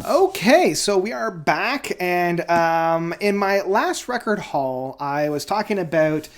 Okay, so we are back, and in my last record haul, I was talking about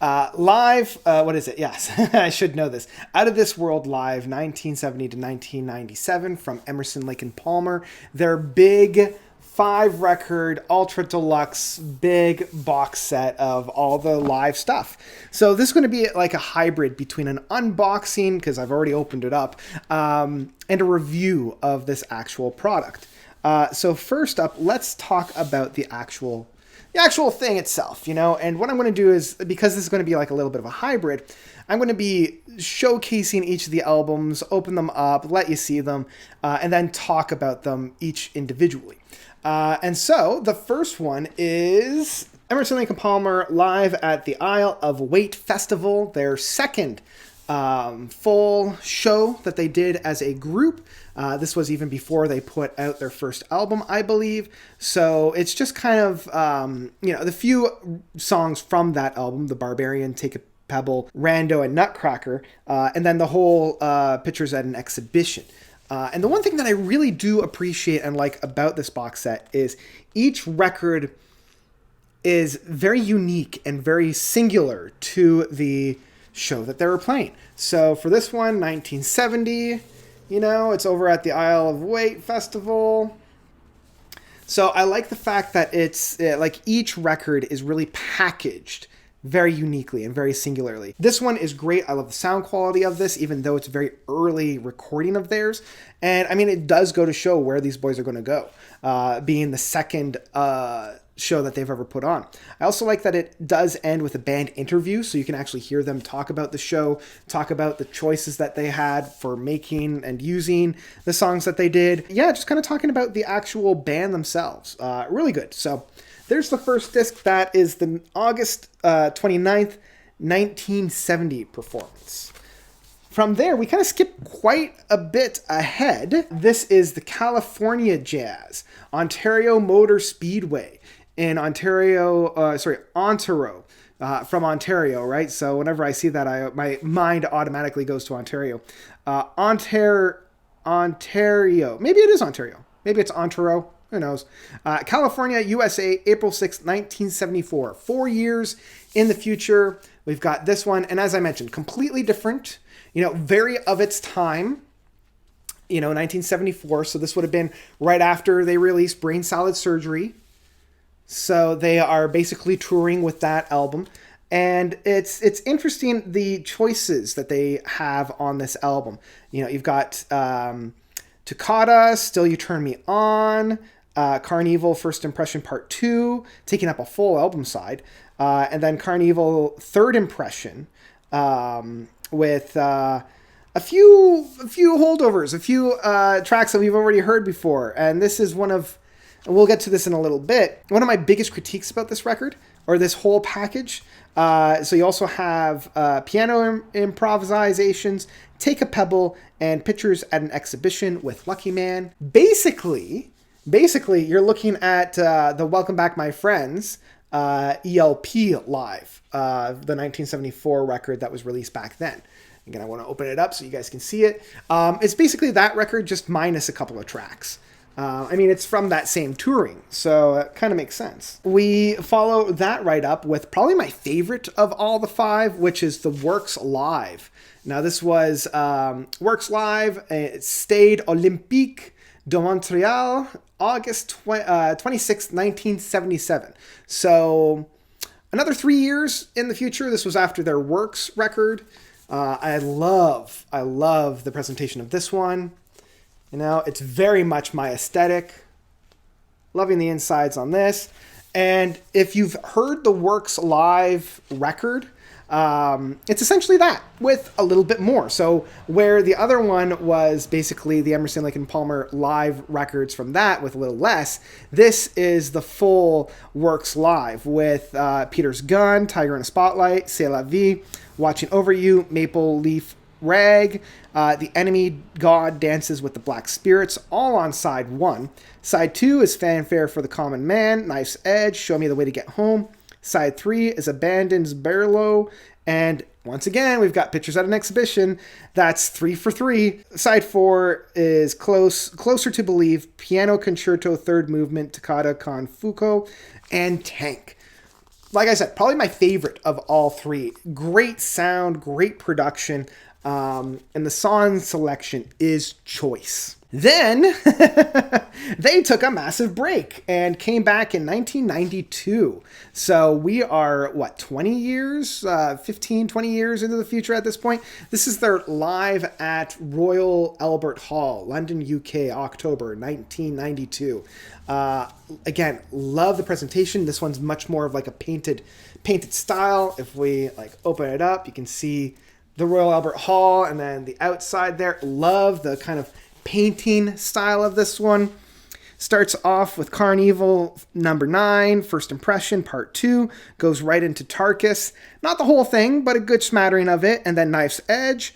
live. What is it? Yes, I should know this. Out of This World Live, 1970 to 1997, from Emerson, Lake and Palmer. Their big 5-record, ultra deluxe, big box set of all the live stuff. So this is going to be like a hybrid between an unboxing, because I've already opened it up, and a review of this actual product. So first up, let's talk about the actual thing itself, and what I'm going to do is, because this is going to be like a little bit of a hybrid, I'm going to be showcasing each of the albums, open them up, let you see them, and then talk about them each individually. And so the first one is Emerson, Lake and Palmer live at the Isle of Wight Festival, their second full show that they did as a group. This was even before they put out their first album, I believe. So it's just kind of, the few songs from that album, The Barbarian, Take a Pebble, Rando, and Nutcracker, and then the whole Pictures at an Exhibition. And the one thing that I really do appreciate and like about this box set is each record is very unique and very singular to the show that they were playing. So for this one, 1970, it's over at the Isle of Wight Festival. So I like the fact that it's like each record is really packaged very uniquely and very singularly. This one is great. I love the sound quality of this, even though it's a very early recording of theirs. And I mean, it does go to show where these boys are going to go, being the second show that they've ever put on. I also like that it does end with a band interview, so you can actually hear them talk about the show, talk about the choices that they had for making and using the songs that they did. Yeah, just kind of talking about the actual band themselves. Really good. So there's the first disc. That is the August 29th, 1970 performance. From there, we kind of skip quite a bit ahead. This is the California Jazz, Ontario Motor Speedway in Ontario, from Ontario, right? So whenever I see that, my mind automatically goes to Ontario. Ontario. Maybe it is Ontario. Maybe it's Ontario. Who knows? California, USA, April 6th, 1974. 4 years in the future. We've got this one. And as I mentioned, completely different, very of its time, 1974. So this would have been right after they released Brain Salad Surgery. So they are basically touring with that album. And it's interesting, the choices that they have on this album. You've got Toccata, Still You Turn Me On, Carnival First Impression Part 2, taking up a full album side, and then Carnival Third Impression, with a few holdovers, a few tracks that we've already heard before. And this is one of, and we'll get to this in a little bit, one of my biggest critiques about this record, or this whole package. So you also have piano improvisations, Take a Pebble, and Pictures at an Exhibition with Lucky Man. Basically, you're looking at the Welcome Back My Friends ELP live, the 1974 record that was released back then. Again, I want to open it up so you guys can see it. It's basically that record, just minus a couple of tracks. It's from that same touring, so it kind of makes sense. We follow that right up with probably my favorite of all the 5, which is the Works Live. Now, this was Works Live, Stade Olympique de Montreal, August 26, 1977. So another 3 years in the future. This was after their Works record. I love the presentation of this one. It's very much my aesthetic. Loving the insides on this. And if you've heard the Works Live record, it's essentially that with a little bit more. So where the other one was basically the Emerson, Lake and Palmer live records from that with a little less, this is the full Works Live with Peter's Gun, Tiger in a Spotlight, C'est la Vie, Watching Over You, Maple Leaf Rag, The Enemy God Dances with the Black Spirits, all on side 1. Side 2 is Fanfare for the Common Man, Knife's Edge, Show Me the Way to Get Home. Side 3 is Abandon's Barlow, and Once again, we've got Pictures at an Exhibition. That's 3 for 3. Side 4 is Closer to Believe, Piano Concerto, Third Movement, Toccata con Fuoco, and Tank. Like I said, probably my favorite of all three. Great sound, great production, and the song selection is choice. Then they took a massive break and came back in 1992. So we are, 20 years, 15, 20 years into the future at this point. This is their Live at Royal Albert Hall, London, UK, October 1992. Again, love the presentation. This one's much more of like a painted style. If we open it up, you can see the Royal Albert Hall and then the outside there. Love the kind of painting style of this one. Starts off with Carnival number 9, First Impression, part 2, goes right into Tarkus. Not the whole thing, but a good smattering of it. And then Knife's Edge.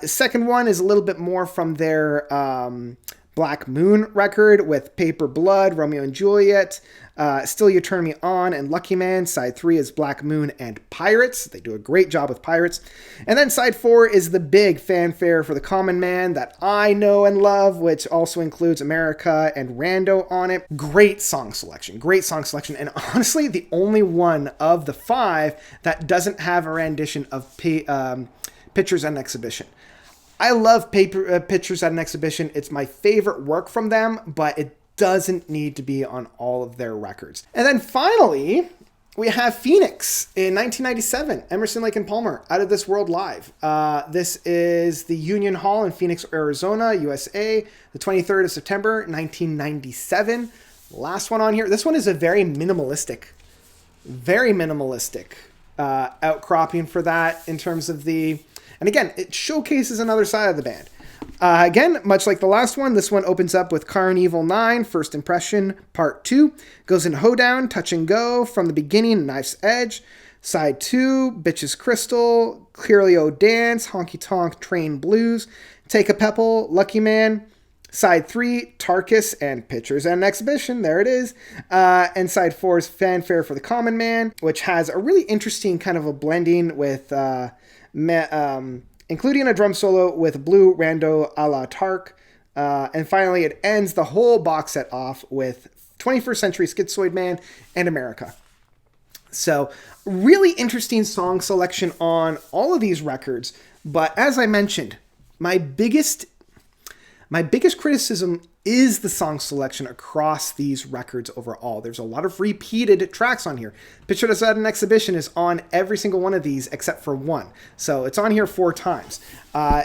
Second one is a little bit more from their Black Moon record with Paper Blood, Romeo and Juliet, Still You Turn Me On, and Lucky Man. Side 3 is Black Moon and Pirates. They do a great job with Pirates. And then side 4 is the big fanfare for the common man that I know and love, which also includes America and Rando on it. Great song selection. And honestly, the only one of the 5 that doesn't have a rendition of Pictures at an Exhibition. I love Pictures at an Exhibition. It's my favorite work from them, but it doesn't need to be on all of their records. And then finally, we have Phoenix in 1997, Emerson, Lake and Palmer, Out of This World Live. This is the Union Hall in Phoenix, Arizona, USA, the 23rd of September, 1997. Last one on here. This one is a very minimalistic outcropping for that in terms of the... And again, it showcases another side of the band. Again, much like the last one, this one opens up with Carnival 9, First Impression, Part 2. Goes in Hoedown, Touch and Go, From the Beginning, Knife's Edge. Side 2, Bitches Crystal, Clearly Oh Dance, Honky Tonk Train Blues, Take a Pebble, Lucky Man. Side 3, Tarkus and Pictures at an Exhibition. There it is. And side 4 is Fanfare for the Common Man, which has a really interesting kind of a blending with... including a drum solo with Blue Rando a la Tark. And finally, it ends the whole box set off with 21st Century Schizoid Man and America. So, really interesting song selection on all of these records. But as I mentioned, my biggest criticism is the song selection across these records overall. There's a lot of repeated tracks on here. Pictures at an Exhibition is on every single one of these except for one. So it's on here 4 times.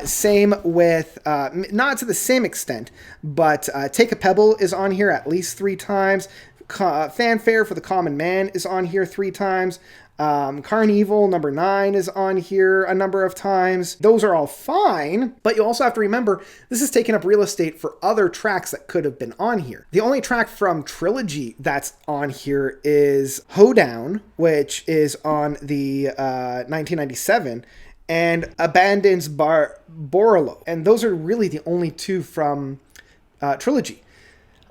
Same with, not to the same extent, but Take a Pebble is on here at least 3 times. Fanfare for the Common Man is on here 3 times. Carnival number 9 is on here a number of times. Those are all fine, but you also have to remember this is taking up real estate for other tracks that could have been on here. The only track from Trilogy that's on here is Hoedown, which is on the 1997, and Abandons Borolo. And those are really the only 2 from Trilogy.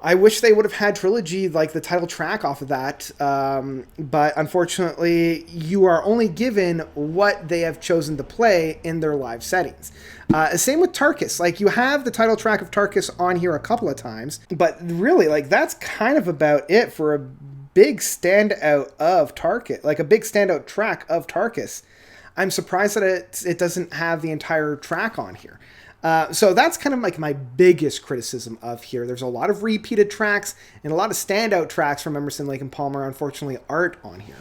I wish they would have had Trilogy, like the title track off of that, but unfortunately, you are only given what they have chosen to play in their live settings. Same with Tarkus. Like, you have the title track of Tarkus on here a couple of times, but really, like, that's kind of about it for a big standout of Tarkus, like a big standout track of Tarkus. I'm surprised that it doesn't have the entire track on here. So that's kind of like my biggest criticism of here. There's a lot of repeated tracks and a lot of standout tracks from Emerson, Lake and Palmer, unfortunately, aren't on here.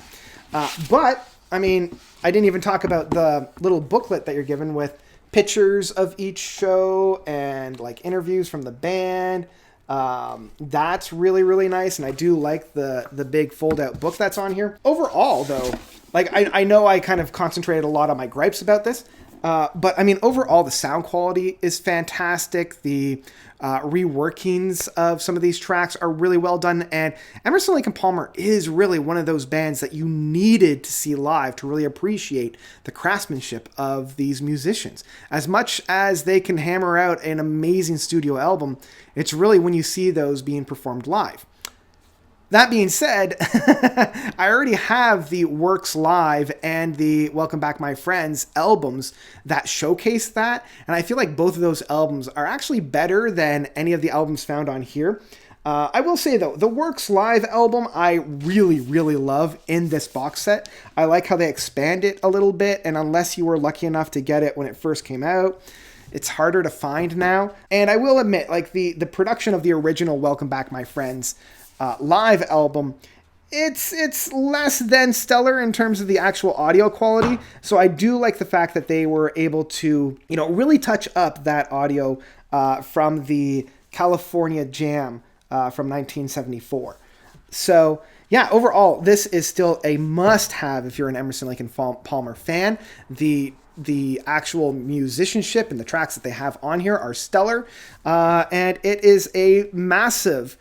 But, I mean, I didn't even talk about the little booklet that you're given with pictures of each show and like interviews from the band. That's really, really nice. And I do like the big fold out book that's on here. Overall, though, like I know I kind of concentrated a lot on my gripes about this. But I mean, overall, the sound quality is fantastic. The reworkings of some of these tracks are really well done. And Emerson, Lake and Palmer is really one of those bands that you needed to see live to really appreciate the craftsmanship of these musicians. As much as they can hammer out an amazing studio album, it's really when you see those being performed live. That being said, I already have the Works Live and the Welcome Back My Friends albums that showcase that. And I feel like both of those albums are actually better than any of the albums found on here. I will say, though, the Works Live album I really, really love in this box set. I like how they expand it a little bit, and unless you were lucky enough to get it when it first came out, it's harder to find now. And I will admit, like, the production of the original Welcome Back My Friends live album, it's less than stellar in terms of the actual audio quality. So I do like the fact that they were able to, really touch up that audio from the California Jam from 1974. So yeah, overall, this is still a must-have if you're an Emerson, Lake and Palmer fan. The actual musicianship and the tracks that they have on here are stellar, and it is a massive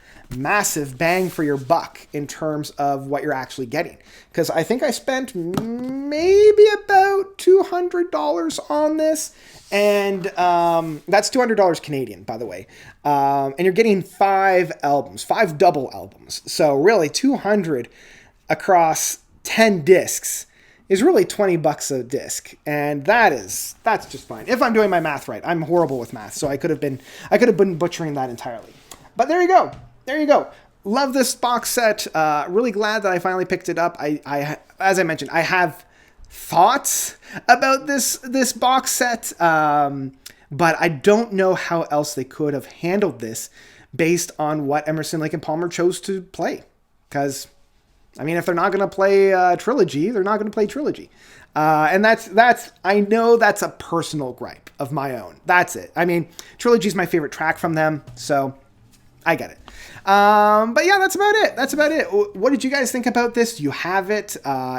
bang for your buck in terms of what you're actually getting. Because I think I spent maybe about $200 on this, and that's $200 Canadian, by the way. And you're getting 5 albums, 5 double albums. So really, $200 across 10 discs is really $20 a disc, and that's just fine. If I'm doing my math right. I'm horrible with math, so I could have been butchering that entirely. But there you go. Love this box set. Really glad that I finally picked it up. I as I mentioned, I have thoughts about this box set, but I don't know how else they could have handled this based on what Emerson, Lake and Palmer chose to play. Because, I mean, if they're not going to play Trilogy, they're not going to play Trilogy. And that's I know that's a personal gripe of my own. That's it. I mean, Trilogy is my favorite track from them, so I get it. But yeah, that's about it. What did you guys think about this? Do you have it?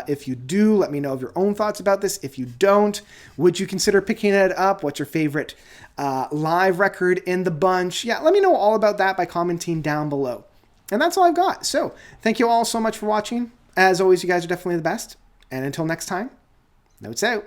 If you do, let me know of your own thoughts about this. If you don't, would you consider picking it up? What's your favorite live record in the bunch? Yeah, let me know all about that by commenting down below. And that's all I've got. So thank you all so much for watching. As always, you guys are definitely the best. And until next time, notes out.